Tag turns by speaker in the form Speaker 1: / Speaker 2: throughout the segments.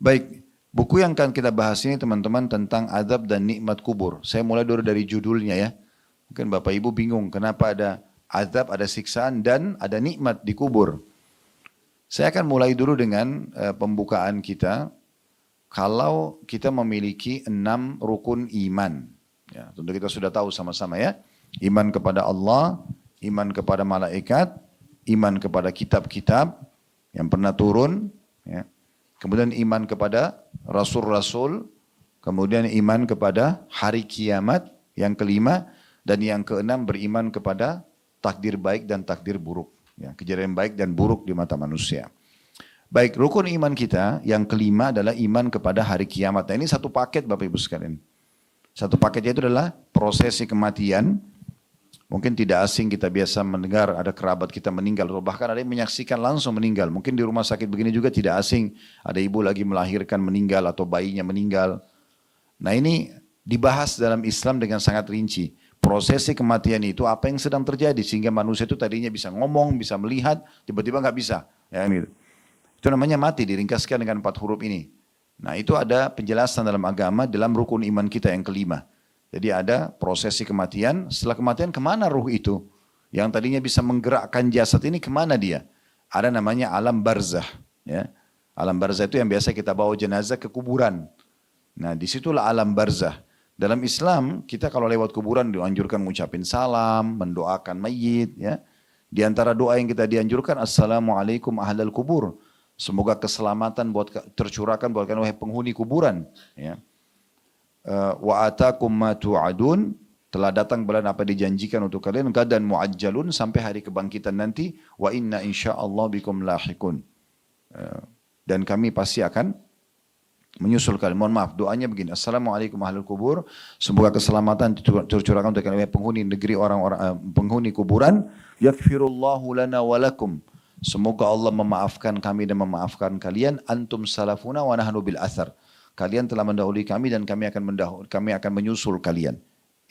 Speaker 1: Baik, buku yang akan kita bahas ini teman-teman tentang adab dan nikmat kubur. Saya mulai dulu dari judulnya ya. Mungkin Bapak Ibu bingung kenapa ada azab, ada siksaan dan ada nikmat di kubur. Saya akan mulai dulu dengan pembukaan kita. Kalau kita memiliki 6 rukun iman. Ya, tentu kita sudah tahu sama-sama ya. Iman kepada Allah, iman kepada malaikat, iman kepada kitab-kitab yang pernah turun, ya. Kemudian iman kepada rasul-rasul, kemudian iman kepada hari kiamat, yang kelima, dan yang keenam beriman kepada takdir baik dan takdir buruk. Ya, kejadian baik dan buruk di mata manusia. Baik, rukun iman kita yang kelima adalah iman kepada hari kiamat. Nah, ini satu paket Bapak Ibu sekalian. Satu paketnya itu adalah prosesi kematian. Mungkin tidak asing kita biasa mendengar ada kerabat kita meninggal, atau bahkan ada yang menyaksikan langsung meninggal. Mungkin di rumah sakit begini juga tidak asing, ada ibu lagi melahirkan meninggal atau bayinya meninggal. Nah, ini dibahas dalam Islam dengan sangat rinci. Prosesi kematian itu apa yang sedang terjadi sehingga manusia itu tadinya bisa ngomong, bisa melihat, tiba-tiba nggak bisa. Ya, gitu. Itu namanya mati, diringkaskan dengan 4 huruf ini. Nah, itu ada penjelasan dalam agama dalam rukun iman kita yang kelima. Jadi ada prosesi kematian, setelah kematian kemana ruh itu? Yang tadinya bisa menggerakkan jasad ini kemana dia? Ada namanya alam barzah. Ya. Alam barzah itu yang biasa kita bawa jenazah ke kuburan. Nah, disitulah alam barzah. Dalam Islam, kita kalau lewat kuburan dianjurkan mengucapin salam, mendoakan mayit. Ya. Di antara doa yang kita dianjurkan, Assalamualaikum ahlal kubur. Semoga keselamatan tercurahkan buat kalian wahai penghuni kuburan. Ya. Wa atakum ma tu'adun, telah datang bulan apa dijanjikan untuk kalian, gadan muajjalun, sampai hari kebangkitan nanti, wa inna insyaallah bikum lahiqun. Dan kami pasti akan menyusul kalian. Mohon maaf, doanya begini. Assalamualaikum ahlul kubur, semoga keselamatan tercurahkan untuk kalian penghuni negeri orang-orang penghuni kuburan. Yaghfirullahu lana wa lakum. Semoga Allah memaafkan kami dan memaafkan kalian. Antum salafuna wa nahnu bil athar. Kalian telah mendahului kami dan kami akan menyusul kalian.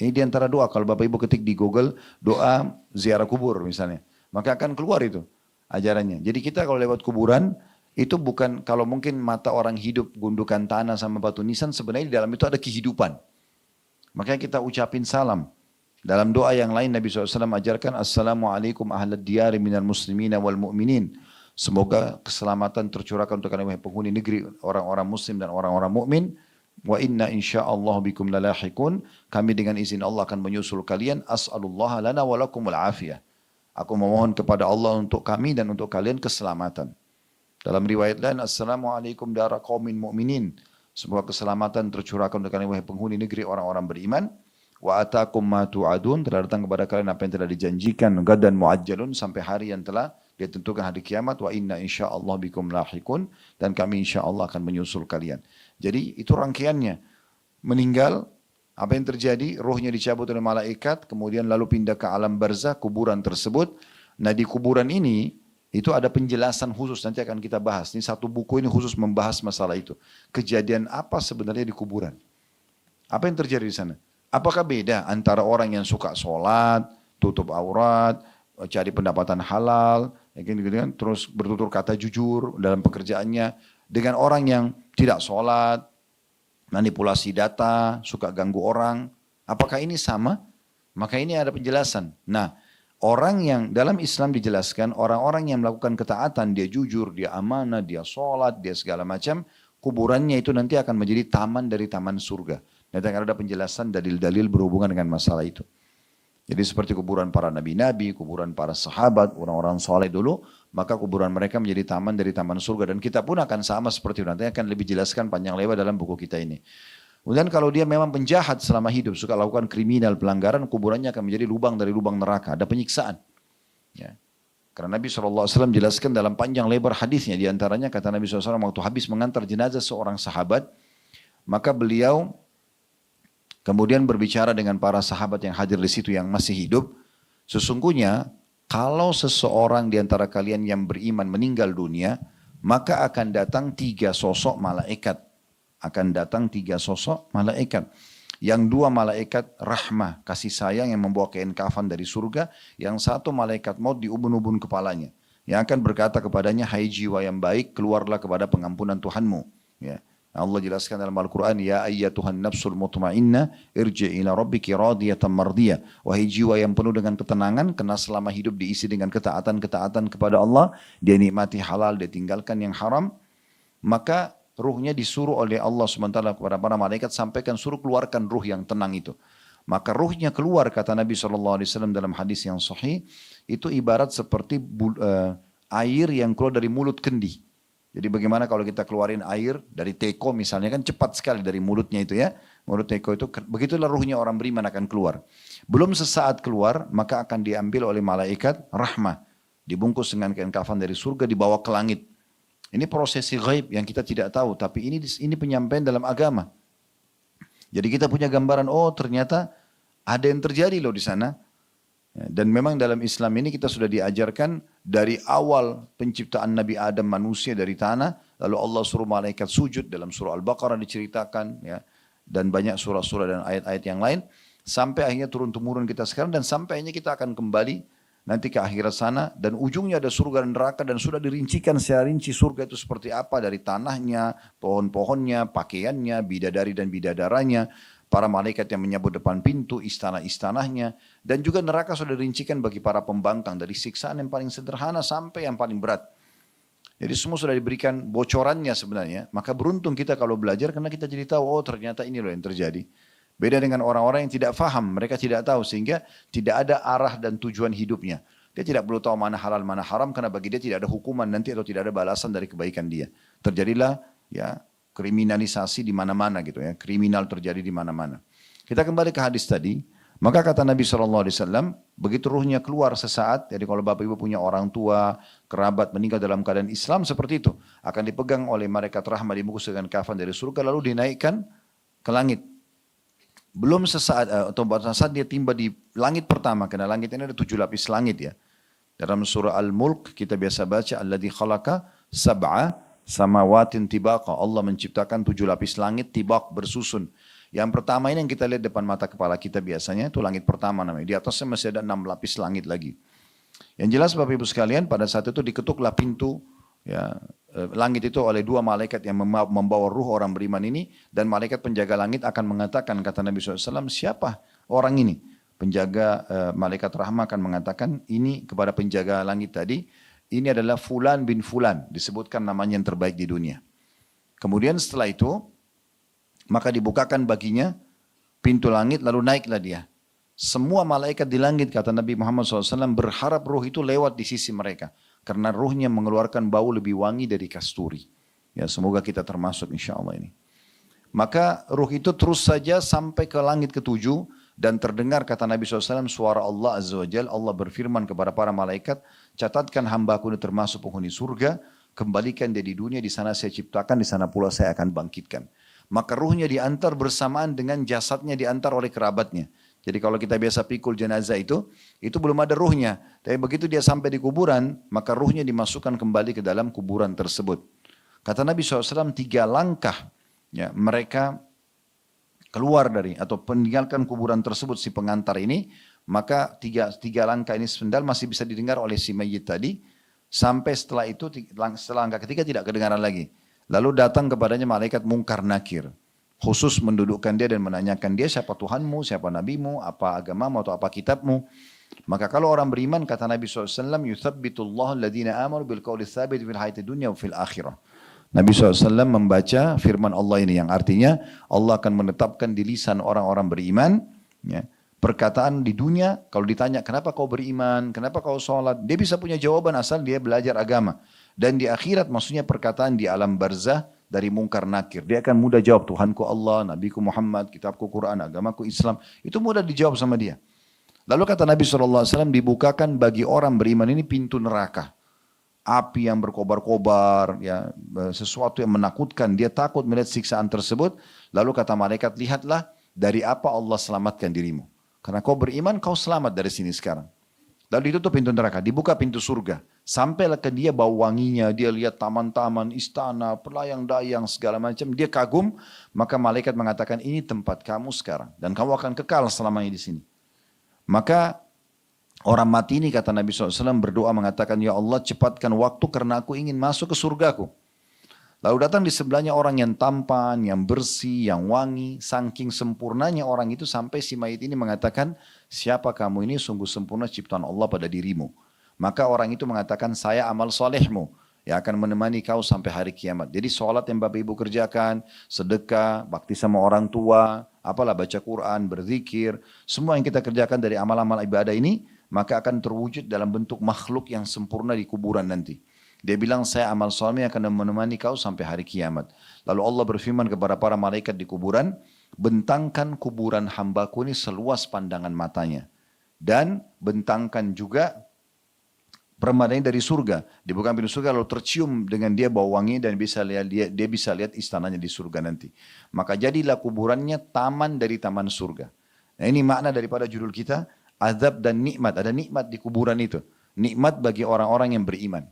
Speaker 1: Ini diantara doa. Kalau Bapak Ibu ketik di Google doa ziarah kubur misalnya, maka akan keluar itu ajarannya. Jadi kita kalau lewat kuburan itu bukan kalau mungkin mata orang hidup gundukan tanah sama batu nisan, sebenarnya di dalam itu ada kehidupan. Makanya kita ucapin salam. Dalam doa yang lain Nabi SAW ajarkan Assalamualaikum ahlad diyari minal muslimina wal mu'minin. Semoga keselamatan tercurahkan untuk kalian penghuni negeri orang-orang muslim dan orang-orang mukmin. Wa inna insyaallah bikum lalahiqun. Kami dengan izin Allah akan menyusul kalian. As'alullah lana wa lakumul afiyah. Aku memohon kepada Allah untuk kami dan untuk kalian keselamatan. Dalam riwayat lain Assalamualaikum dara qaumin mu'minin. Semoga keselamatan tercurahkan untuk kalian wahai penghuni negeri orang-orang beriman. Wa atakum ma tu'adun, telah datang kepada kalian apa yang telah dijanjikan, gadan muajjalun, sampai hari yang telah ditentukan hari kiamat. Wa inna insyaallah bikum lahiqun, dan kami insyaallah akan menyusul kalian. Jadi itu rangkaiannya. Meninggal, apa yang terjadi? Ruhnya dicabut oleh malaikat, kemudian lalu pindah ke alam barzah, kuburan tersebut. Nah, di kuburan ini itu ada penjelasan khusus, nanti akan kita bahas. Ini satu buku ini khusus membahas masalah itu. Kejadian apa sebenarnya di kuburan? Apa yang terjadi di sana? Apakah beda antara orang yang suka sholat, tutup aurat, cari pendapatan halal, terus bertutur kata jujur dalam pekerjaannya, dengan orang yang tidak sholat, manipulasi data, suka ganggu orang? Apakah ini sama? Maka ini ada penjelasan. Nah, orang yang dalam Islam dijelaskan, orang-orang yang melakukan ketaatan, dia jujur, dia amanah, dia sholat, dia segala macam, kuburannya itu nanti akan menjadi taman dari taman surga. Nanti akan ada penjelasan dalil-dalil berhubungan dengan masalah itu. Jadi seperti kuburan para nabi-nabi, kuburan para sahabat, orang-orang soleh dulu, maka kuburan mereka menjadi taman dari taman surga. Dan kita pun akan sama seperti itu. Nanti akan lebih jelaskan panjang lebar dalam buku kita ini. Kemudian kalau dia memang penjahat selama hidup, suka lakukan kriminal, pelanggaran, kuburannya akan menjadi lubang dari lubang neraka. Ada penyiksaan. Ya. Karena Nabi SAW jelaskan dalam panjang lebar hadisnya. Di antaranya kata Nabi SAW waktu habis mengantar jenazah seorang sahabat, maka beliau kemudian berbicara dengan para sahabat yang hadir di situ yang masih hidup. Sesungguhnya kalau seseorang di antara kalian yang beriman meninggal dunia, maka akan datang 3 sosok malaikat. Akan datang 3 sosok malaikat. Yang 2 malaikat rahmah, kasih sayang yang membawa kain kafan dari surga. Yang 1 malaikat maut di ubun-ubun kepalanya. Yang akan berkata kepadanya, hai jiwa yang baik, keluarlah kepada pengampunan Tuhanmu. Ya. Allah jelaskan dalam Al-Quran, Ya ayyatuhan nafsul mutmainnah, irji' ila rabbiki radiyatan mardiyah. Wahai jiwa yang penuh dengan ketenangan, karena selama hidup diisi dengan ketaatan-ketaatan kepada Allah, dia nikmati halal, dia tinggalkan yang haram, maka ruhnya disuruh oleh Allah SWT kepada para malaikat, sampaikan suruh keluarkan ruh yang tenang itu. Maka ruhnya keluar, kata Nabi SAW dalam hadis yang sahih, itu ibarat seperti air yang keluar dari mulut kendi. Jadi bagaimana kalau kita keluarin air dari teko misalnya, kan cepat sekali dari mulutnya itu ya. Mulut teko itu, begitulah ruhnya orang beriman akan keluar. Belum sesaat keluar, maka akan diambil oleh malaikat rahmah. Dibungkus dengan kain kafan dari surga, dibawa ke langit. Ini prosesi ghaib yang kita tidak tahu, tapi ini penyampaian dalam agama. Jadi kita punya gambaran, oh ternyata ada yang terjadi loh di sana. Dan memang dalam Islam ini kita sudah diajarkan dari awal penciptaan Nabi Adam manusia dari tanah, lalu Allah suruh malaikat sujud, dalam surah Al-Baqarah diceritakan, ya, dan banyak surah-surah dan ayat-ayat yang lain, sampai akhirnya turun-temurun kita sekarang, dan sampai akhirnya kita akan kembali nanti ke akhirat sana, dan ujungnya ada surga dan neraka, dan sudah dirincikan secara rinci surga itu seperti apa, dari tanahnya, pohon-pohonnya, pakaiannya, bidadari dan bidadaranya, para malaikat yang menyambut depan pintu, istana-istananya, dan juga neraka sudah dirincikan bagi para pembangkang, dari siksaan yang paling sederhana sampai yang paling berat. Jadi semua sudah diberikan bocorannya sebenarnya. Maka beruntung kita kalau belajar, karena kita jadi tahu, oh ternyata ini loh yang terjadi. Beda dengan orang-orang yang tidak faham, mereka tidak tahu, sehingga tidak ada arah dan tujuan hidupnya. Dia tidak perlu tahu mana halal, mana haram, karena bagi dia tidak ada hukuman nanti atau tidak ada balasan dari kebaikan dia. Terjadilah ya kriminalisasi di mana-mana gitu ya, kriminal terjadi di mana-mana. Kita kembali ke hadis tadi, maka kata Nabi SAW, begitu ruhnya keluar sesaat, jadi kalau bapak ibu punya orang tua, kerabat meninggal dalam keadaan Islam seperti itu, akan dipegang oleh malaikat rahmah, dibungkus dengan kafan dari surga, lalu dinaikkan ke langit. Belum sesaat, atau saat dia timba di langit pertama, karena langit ini ada 7 lapis langit ya. Dalam surah Al-Mulk kita biasa baca, Alladzi khalaqa sab'a samawatin tibaqa. Allah menciptakan 7 lapis langit tibaq, bersusun. Yang pertama ini yang kita lihat depan mata kepala kita biasanya, itu langit pertama namanya. Di atasnya masih ada 6 lapis langit lagi. Yang jelas Bapak Ibu sekalian, pada saat itu diketuklah pintu ya, langit itu oleh 2 malaikat yang membawa ruh orang beriman ini, dan malaikat penjaga langit akan mengatakan, kata Nabi SAW, siapa orang ini? Penjaga malaikat rahmah akan mengatakan ini kepada penjaga langit tadi, ini adalah Fulan bin Fulan, disebutkan namanya yang terbaik di dunia. Kemudian setelah itu, maka dibukakan baginya pintu langit, lalu naiklah dia. Semua malaikat di langit, kata Nabi Muhammad SAW, berharap ruh itu lewat di sisi mereka. Karena ruhnya mengeluarkan bau lebih wangi dari kasturi. Ya, semoga kita termasuk insya Allah ini. Maka ruh itu terus saja sampai ke langit ke-7, dan terdengar kata Nabi SAW suara Allah Azza wa Jalla. Allah berfirman kepada para malaikat, catatkan hambaku ini termasuk penghuni surga, kembalikan dia di dunia, di sana saya ciptakan, di sana pula saya akan bangkitkan. Maka ruhnya diantar bersamaan dengan jasadnya diantar oleh kerabatnya. Jadi kalau kita biasa pikul jenazah itu belum ada ruhnya. Tapi begitu dia sampai di kuburan, maka ruhnya dimasukkan kembali ke dalam kuburan tersebut. Kata Nabi SAW, 3 langkah ya, mereka keluar dari atau meninggalkan kuburan tersebut si pengantar ini, maka tiga langkah ini sendal masih bisa didengar oleh si mayit tadi, sampai setelah itu, setelah langkah ketiga tidak kedengaran lagi. Lalu datang kepadanya malaikat Munkar Nakir, khusus mendudukkan dia dan menanyakan dia, siapa Tuhanmu, siapa nabimu, apa agamamu atau apa kitabmu. Maka kalau orang beriman, kata Nabi SAW, yuthabbitullahu alladhina amanu bil qawli tsabit fil hayati dunya wa fil akhirah. Nabi SAW membaca firman Allah ini, yang artinya Allah akan menetapkan di lisan orang-orang beriman ya, perkataan di dunia. Kalau ditanya kenapa kau beriman, kenapa kau sholat, dia bisa punya jawaban asal dia belajar agama. Dan di akhirat maksudnya perkataan di alam barzah dari Munkar Nakir, dia akan mudah jawab, Tuhanku Allah, Nabiku Muhammad, kitabku Quran, agamaku Islam. Itu mudah dijawab sama dia. Lalu kata Nabi SAW, dibukakan bagi orang beriman ini pintu neraka. Api yang berkobar-kobar, ya, sesuatu yang menakutkan. Dia takut melihat siksaan tersebut. Lalu kata malaikat, lihatlah dari apa Allah selamatkan dirimu. Karena kau beriman, kau selamat dari sini sekarang. Lalu ditutup pintu neraka, dibuka pintu surga. Sampailah ke dia bau wanginya, dia lihat taman-taman, istana, pelayang-dayang, segala macam. Dia kagum, maka malaikat mengatakan, ini tempat kamu sekarang. Dan kamu akan kekal selamanya di sini. Maka orang mati ini, kata Nabi SAW, berdoa mengatakan, ya Allah cepatkan waktu karena aku ingin masuk ke surgaku. Lalu datang di sebelahnya orang yang tampan, yang bersih, yang wangi. Saking sempurnanya orang itu sampai si mayit ini mengatakan, siapa kamu ini, sungguh sempurna ciptaan Allah pada dirimu. Maka orang itu mengatakan, saya amal solehmu yang akan menemani kau sampai hari kiamat. Jadi sholat yang Bapak Ibu kerjakan, sedekah, bakti sama orang tua, apalah baca Quran, berzikir, semua yang kita kerjakan dari amal-amal ibadah ini, maka akan terwujud dalam bentuk makhluk yang sempurna di kuburan nanti. Dia bilang, saya amal soleh akan menemani kau sampai hari kiamat. Lalu Allah berfirman kepada para malaikat di kuburan, bentangkan kuburan hambaku ini seluas pandangan matanya. Dan bentangkan juga permadani dari surga. Dibuka pintu surga lalu tercium dengan dia bau wangi dan bisa lihat dia bisa lihat istananya di surga nanti. Maka jadilah kuburannya taman dari taman surga. Nah ini makna daripada judul kita, azab dan nikmat. Ada nikmat di kuburan itu. Nikmat bagi orang-orang yang beriman.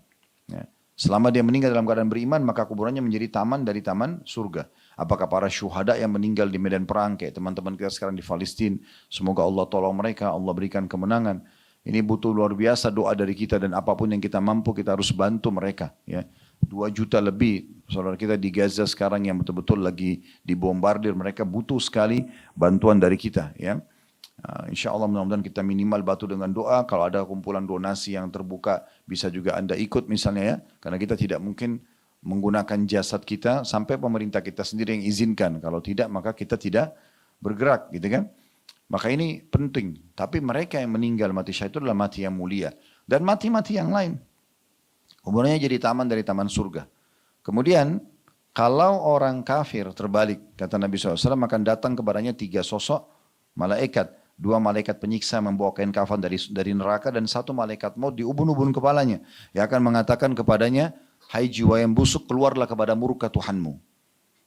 Speaker 1: Ya. Selama dia meninggal dalam keadaan beriman, maka kuburannya menjadi taman dari taman surga. Apakah para syuhada yang meninggal di medan perang, kayak teman-teman kita sekarang di Palestina, semoga Allah tolong mereka, Allah berikan kemenangan. Ini butuh luar biasa doa dari kita dan apapun yang kita mampu kita harus bantu mereka. Ya. 2 juta lebih saudara kita di Gaza sekarang yang betul-betul lagi dibombardir, mereka butuh sekali bantuan dari kita. Ya. Insya Allah mudah-mudahan kita minimal bantu dengan doa. Kalau ada kumpulan donasi yang terbuka bisa juga Anda ikut misalnya ya. Karena kita tidak mungkin menggunakan jasad kita sampai pemerintah kita sendiri yang izinkan. Kalau tidak maka kita tidak bergerak gitu kan. Maka ini penting. Tapi mereka yang meninggal mati syahid itu adalah mati yang mulia. Dan mati-mati yang lain. Kuburannya jadi taman dari taman surga. Kemudian kalau orang kafir terbalik, kata Nabi SAW akan datang kepadanya 3 sosok malaikat. 2 malaikat penyiksa membawa kain kafan dari neraka dan 1 malaikat maut di ubun-ubun kepalanya. Yang akan mengatakan kepadanya, hai jiwa yang busuk keluarlah kepada murka Tuhanmu.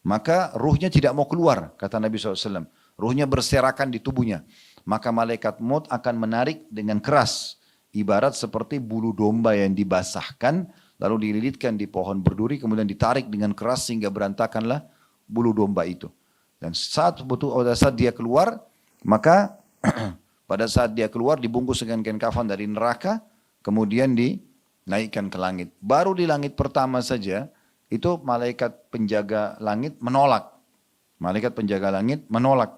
Speaker 1: Maka ruhnya tidak mau keluar, kata Nabi SAW. Ruhnya berserakan di tubuhnya. Maka malaikat maut akan menarik dengan keras. Ibarat seperti bulu domba yang dibasahkan, lalu dililitkan di pohon berduri, kemudian ditarik dengan keras sehingga berantakanlah bulu domba itu. Dan saat dia keluar, maka pada saat dia keluar dibungkus dengan kain kafan dari neraka, kemudian dinaikkan ke langit. Baru di langit pertama saja, itu malaikat penjaga langit menolak. Malaikat penjaga langit menolak.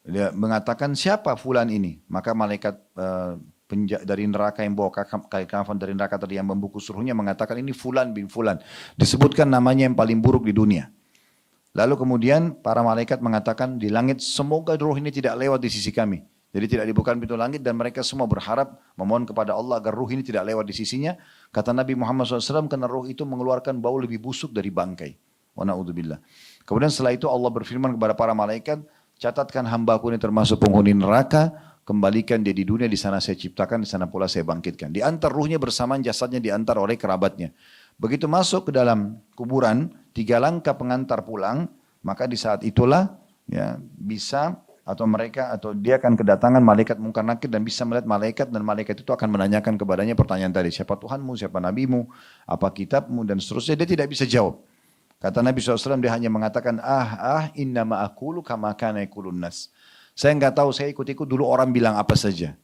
Speaker 1: Dia mengatakan siapa fulan ini? Maka malaikat dari neraka yang bawa kain kafan dari neraka tadi yang membungkus ruhnya mengatakan ini fulan bin fulan. Disebutkan namanya yang paling buruk di dunia. Lalu kemudian para malaikat mengatakan di langit semoga ruh ini tidak lewat di sisi kami. Jadi tidak dibuka pintu langit dan mereka semua berharap memohon kepada Allah agar ruh ini tidak lewat di sisinya. Kata Nabi Muhammad SAW karena ruh itu mengeluarkan bau lebih busuk dari bangkai. Wa na'udzubillah. Kemudian setelah itu Allah berfirman kepada para malaikat, catatkan hambaku ini termasuk penghuni neraka, kembalikan dia di dunia, di sana saya ciptakan, di sana pula saya bangkitkan. Diantar ruhnya bersamaan jasadnya diantar oleh kerabatnya. Begitu masuk ke dalam kuburan, 3 langkah pengantar pulang, maka di saat itulah ya bisa atau mereka atau dia akan kedatangan malaikat mungkar nakir dan bisa melihat malaikat dan malaikat itu akan menanyakan kepadanya pertanyaan tadi, siapa Tuhanmu, siapa nabimu, apa kitabmu dan seterusnya. Dia tidak bisa jawab. Kata Nabi SAW dia hanya mengatakan innama aqulu kama kana yaqulun nas. Saya enggak tahu, saya ikut-ikut dulu orang bilang apa saja.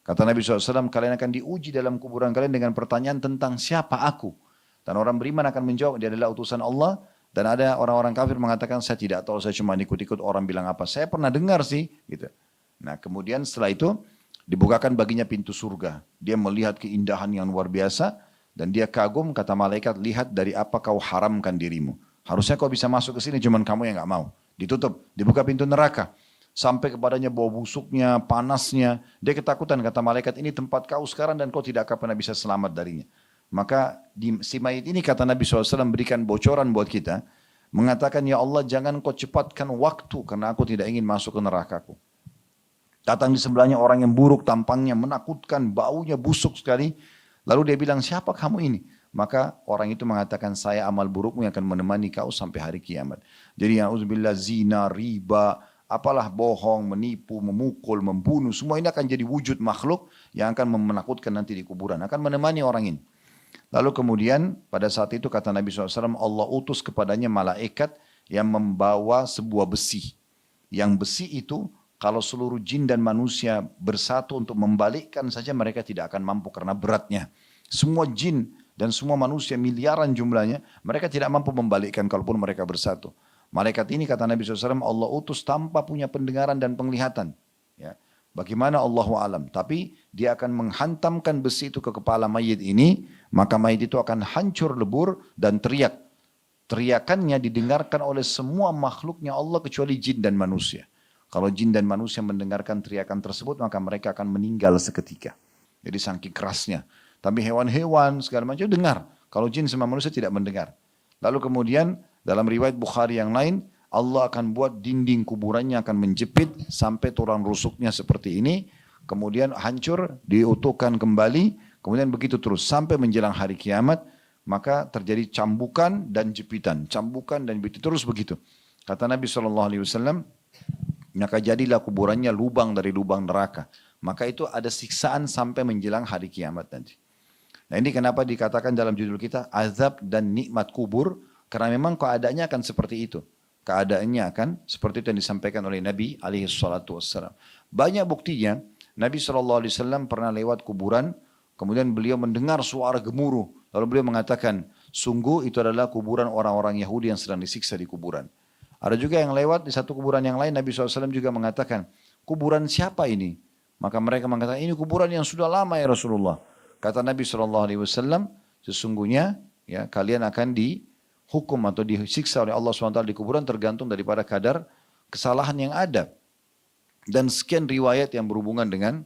Speaker 1: Kata Nabi SAW, kalian akan diuji dalam kuburan kalian dengan pertanyaan tentang siapa aku. Dan orang beriman akan menjawab, dia adalah utusan Allah. Dan ada orang-orang kafir mengatakan, saya tidak tahu, saya cuma ikut-ikut orang bilang apa. Saya pernah dengar sih. Gitu. Nah kemudian setelah itu, dibukakan baginya pintu surga. Dia melihat keindahan yang luar biasa. Dan dia kagum, kata malaikat, lihat dari apa kau haramkan dirimu. Harusnya kau bisa masuk ke sini, cuman kamu yang gak mau. Ditutup, dibuka pintu neraka. Sampai kepadanya bau busuknya, panasnya. Dia ketakutan, kata malaikat, ini tempat kau sekarang dan kau tidak akan pernah bisa selamat darinya. Maka si mayit ini kata Nabi SAW berikan bocoran buat kita. Mengatakan, ya Allah jangan kau cepatkan waktu karena aku tidak ingin masuk ke nerakaku. Datang di sebelahnya orang yang buruk, tampangnya menakutkan, baunya busuk sekali. Lalu dia bilang, siapa kamu ini? Maka orang itu mengatakan, saya amal burukmu yang akan menemani kau sampai hari kiamat. Jadi ya'udzubillah, zina, riba, apalah bohong, menipu, memukul, membunuh, semua ini akan jadi wujud makhluk yang akan menakutkan nanti di kuburan, akan menemani orang ini. Lalu kemudian pada saat itu kata Nabi SAW, Allah utus kepadanya malaikat yang membawa sebuah besi. Yang besi itu kalau seluruh jin dan manusia bersatu untuk membalikkan saja mereka tidak akan mampu karena beratnya. Semua jin dan semua manusia miliaran jumlahnya, mereka tidak mampu membalikkan kalaupun mereka bersatu. Malaikat ini kata Nabi SAW, Allah utus tanpa punya pendengaran dan penglihatan. Ya. Bagaimana Allahu alam. Tapi dia akan menghantamkan besi itu ke kepala mayit ini, maka mayit itu akan hancur lebur dan teriak. Teriakannya didengarkan oleh semua makhluknya Allah kecuali jin dan manusia. Kalau jin dan manusia mendengarkan teriakan tersebut, maka mereka akan meninggal seketika. Jadi saking kerasnya. Tapi hewan-hewan segala macam dengar. Kalau jin sama manusia tidak mendengar. Lalu kemudian dalam riwayat Bukhari yang lain, Allah akan buat dinding kuburannya akan menjepit sampai tulang rusuknya seperti ini. Kemudian hancur, diutuhkan kembali. Kemudian begitu terus sampai menjelang hari kiamat. Maka terjadi cambukan dan jepitan. Cambukan dan jepitan terus begitu. Kata Nabi SAW, maka jadilah kuburannya lubang dari lubang neraka. Maka itu ada siksaan sampai menjelang hari kiamat nanti. Nah ini kenapa dikatakan dalam judul kita, azab dan nikmat kubur. Karena memang keadaannya akan seperti itu. Keadaannya akan seperti itu yang disampaikan oleh Nabi SAW. Banyak buktinya, Nabi SAW pernah lewat kuburan, kemudian beliau mendengar suara gemuruh. Lalu beliau mengatakan, sungguh itu adalah kuburan orang-orang Yahudi yang sedang disiksa di kuburan. Ada juga yang lewat di satu kuburan yang lain, Nabi SAW juga mengatakan, kuburan siapa ini? Maka mereka mengatakan, ini kuburan yang sudah lama ya Rasulullah. Kata Nabi SAW, sesungguhnya ya kalian akan dihukum atau disiksa oleh Allah SWT di kuburan tergantung daripada kadar kesalahan yang ada. Dan sekian riwayat yang berhubungan dengan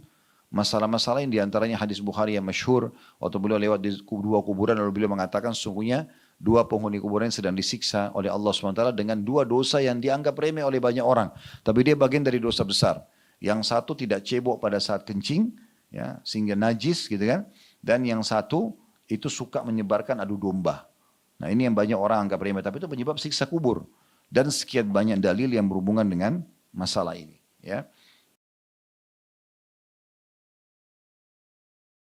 Speaker 1: masalah-masalah yang diantaranya hadis Bukhari yang masyhur, waktu beliau lewat di dua kuburan lalu beliau mengatakan sesungguhnya dua penghuni kuburan sedang disiksa oleh Allah SWT dengan dua dosa yang dianggap remeh oleh banyak orang. Tapi dia bagian dari dosa besar. Yang satu tidak cebok pada saat kencing, ya, sehingga najis gitu kan. Dan yang satu itu suka menyebarkan adu domba. Nah ini yang banyak orang anggap remeh, tapi itu penyebab siksa kubur. Dan sekian banyak dalil yang berhubungan dengan masalah ini. Ya.